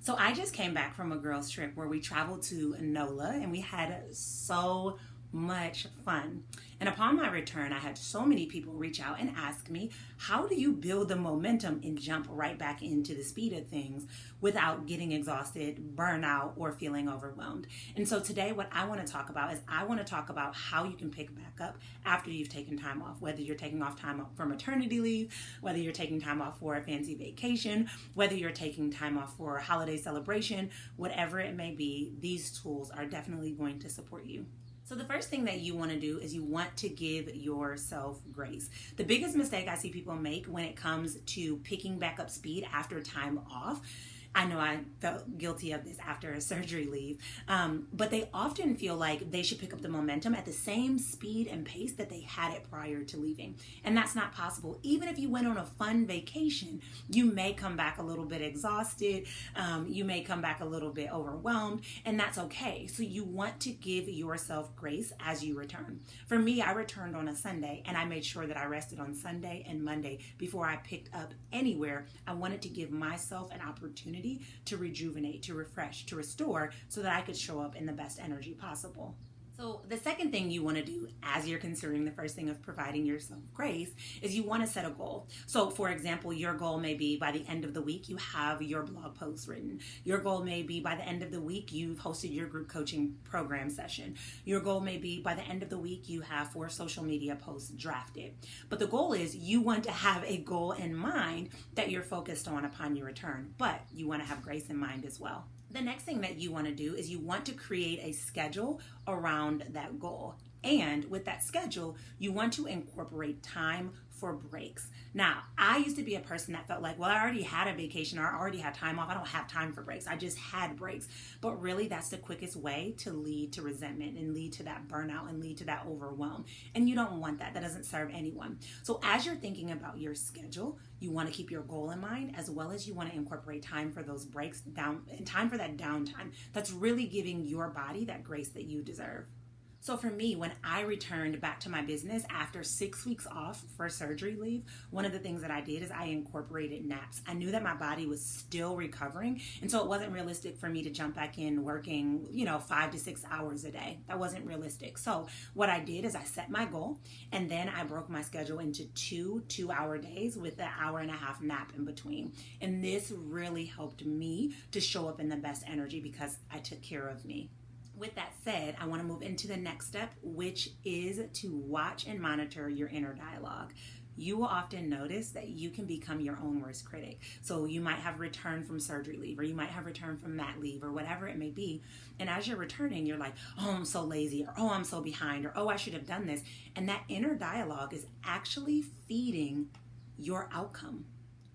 So I just came back from a girls' trip where we traveled to NOLA and we had so much fun. And upon my return, I had so many people reach out and ask me, how do you build the momentum and jump right back into the speed of things without getting exhausted, burnout, or feeling overwhelmed? And so today, what I want to talk about is I want to talk about how you can pick back up after you've taken time off, whether you're taking off time off for maternity leave, whether you're taking time off for a fancy vacation, whether you're taking time off for a holiday celebration, whatever it may be, these tools are definitely going to support you. So the first thing that you want to do is you want to give yourself grace. The biggest mistake I see people make when it comes to picking back up speed after time off, I know I felt guilty of this after a surgery leave, but they often feel like they should pick up the momentum at the same speed and pace that they had it prior to leaving. And that's not possible. Even if you went on a fun vacation, you may come back a little bit exhausted, you may come back a little bit overwhelmed, and that's okay. So you want to give yourself grace as you return. For me, I returned on a Sunday, and I made sure that I rested on Sunday and Monday before I picked up anywhere. I wanted to give myself an opportunity to rejuvenate, to refresh, to restore, so that I could show up in the best energy possible. So the second thing you want to do as you're considering the first thing of providing yourself grace is you want to set a goal. So for example, your goal may be by the end of the week, you have your blog post written. Your goal may be by the end of the week, you've hosted your group coaching program session. Your goal may be by the end of the week, you have 4 social media posts drafted. But the goal is you want to have a goal in mind that you're focused on upon your return, but you want to have grace in mind as well. The next thing that you want to do is you want to create a schedule around that goal. And with that schedule, you want to incorporate time for breaks. Now, I used to be a person that felt like, well, I already had a vacation or I already had time off. I don't have time for breaks. I just had breaks. But really, that's the quickest way to lead to resentment and lead to that burnout and lead to that overwhelm. And you don't want that. That doesn't serve anyone. So as you're thinking about your schedule, you want to keep your goal in mind, as well as you want to incorporate time for those breaks down and time for that downtime. That's really giving your body that grace that you deserve. So for me, when I returned back to my business after 6 weeks off for surgery leave, one of the things that I did is I incorporated naps. I knew that my body was still recovering, and so it wasn't realistic for me to jump back in working, 5 to 6 hours a day. That wasn't realistic. So what I did is I set my goal, and then I broke my schedule into 2 2-hour days with an hour and a half nap in between. And this really helped me to show up in the best energy because I took care of me. With that said, I want to move into the next step, which is to watch and monitor your inner dialogue. You will often notice that you can become your own worst critic. So you might have returned from surgery leave, or you might have returned from mat leave, or whatever it may be. And as you're returning, you're like, oh, I'm so lazy, or oh, I'm so behind, or oh, I should have done this. And that inner dialogue is actually feeding your outcome.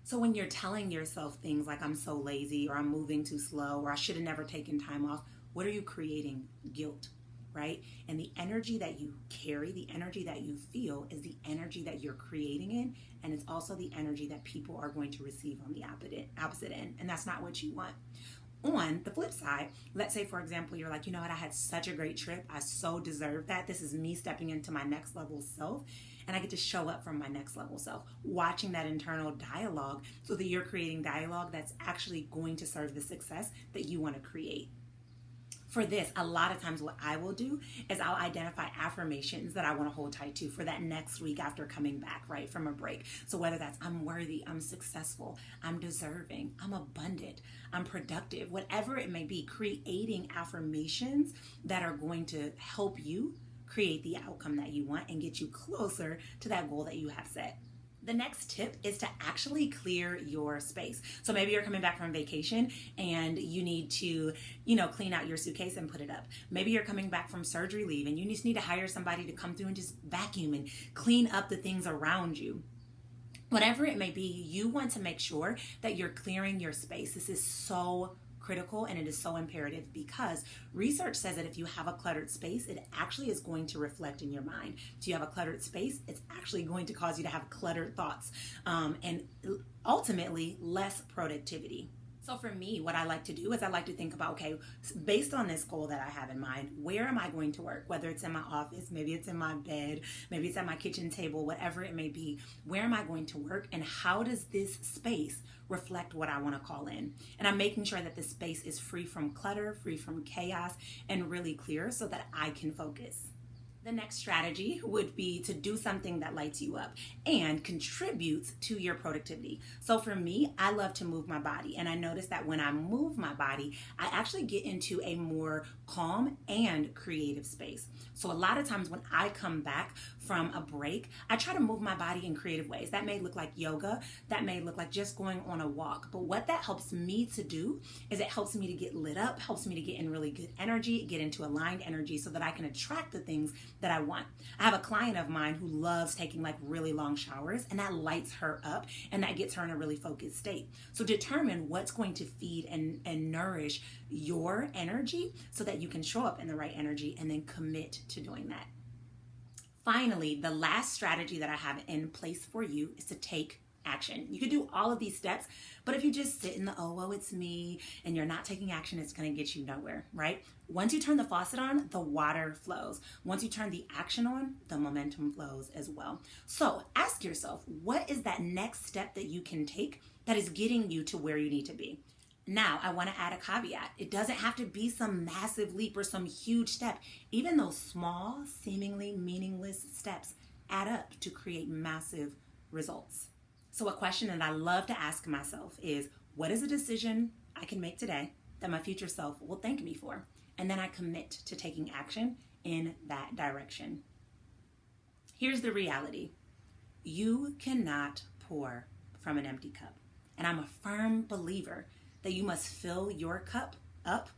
So when you're telling yourself things like I'm so lazy, or I'm moving too slow, or I should have never taken time off, what are you creating? Guilt, right? And the energy that you carry, the energy that you feel is the energy that you're creating in, and it's also the energy that people are going to receive on the opposite end, and that's not what you want. On the flip side, let's say, for example, you're like, you know what, I had such a great trip. I so deserve that. This is me stepping into my next level self, and I get to show up from my next level self, watching that internal dialogue so that you're creating dialogue that's actually going to serve the success that you want to create. For this, a lot of times what I will do is I'll identify affirmations that I want to hold tight to for that next week after coming back, right, from a break. So whether that's I'm worthy, I'm successful, I'm deserving, I'm abundant, I'm productive, whatever it may be, creating affirmations that are going to help you create the outcome that you want and get you closer to that goal that you have set. The next tip is to actually clear your space. So maybe you're coming back from vacation and you need to, clean out your suitcase and put it up. Maybe you're coming back from surgery leave and you just need to hire somebody to come through and just vacuum and clean up the things around you. Whatever it may be, you want to make sure that you're clearing your space. This is so critical and it is so imperative because research says that if you have a cluttered space, it actually is going to reflect in your mind. If you have a cluttered space, it's actually going to cause you to have cluttered thoughts and ultimately less productivity. So for me, what I like to do is I like to think about, okay, based on this goal that I have in mind, where am I going to work? Whether it's in my office, maybe it's in my bed, maybe it's at my kitchen table, whatever it may be, where am I going to work? And how does this space reflect what I want to call in? And I'm making sure that the space is free from clutter, free from chaos, and really clear so that I can focus. The next strategy would be to do something that lights you up and contributes to your productivity. So for me, I love to move my body. And I notice that when I move my body, I actually get into a more calm and creative space. So a lot of times when I come back from a break, I try to move my body in creative ways. That may look like yoga. That may look like just going on a walk. But what that helps me to do is it helps me to get lit up, helps me to get in really good energy, get into aligned energy so that I can attract the things that I want. I have a client of mine who loves taking like really long showers, and that lights her up and that gets her in a really focused state. So determine what's going to feed and nourish your energy so that you can show up in the right energy and then commit to doing that. Finally, the last strategy that I have in place for you is to take action. You could do all of these steps, but if you just sit in the, oh, well, it's me, and you're not taking action, it's going to get you nowhere, right? Once you turn the faucet on, the water flows. Once you turn the action on, the momentum flows as well. So ask yourself, what is that next step that you can take that is getting you to where you need to be? Now, I want to add a caveat. It doesn't have to be some massive leap or some huge step. Even those small, seemingly meaningless steps add up to create massive results. So a question that I love to ask myself is, what is a decision I can make today that my future self will thank me for? And then I commit to taking action in that direction. Here's the reality. You cannot pour from an empty cup. And I'm a firm believer that you must fill your cup up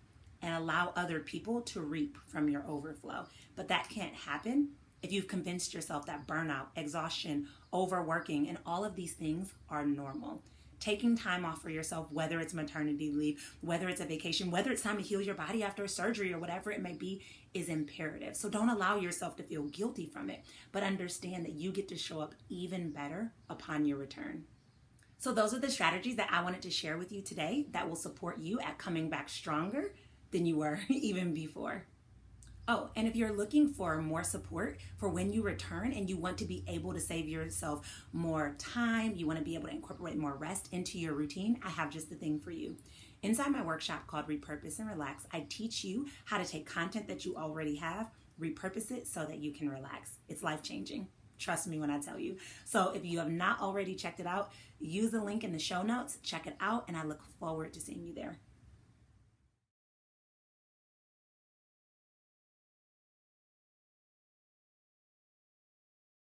and allow other people to reap from your overflow. But that can't happen if you've convinced yourself that burnout, exhaustion, overworking, and all of these things are normal. Taking time off for yourself, whether it's maternity leave, whether it's a vacation, whether it's time to heal your body after a surgery or whatever it may be, is imperative. So don't allow yourself to feel guilty from it, but understand that you get to show up even better upon your return. So those are the strategies that I wanted to share with you today that will support you at coming back stronger than you were even before. Oh, and if you're looking for more support for when you return and you want to be able to save yourself more time, you want to be able to incorporate more rest into your routine, I have just the thing for you. Inside my workshop called Repurpose and Relax, I teach you how to take content that you already have, repurpose it so that you can relax. It's life-changing. Trust me when I tell you. So if you have not already checked it out, use the link in the show notes, check it out, and I look forward to seeing you there.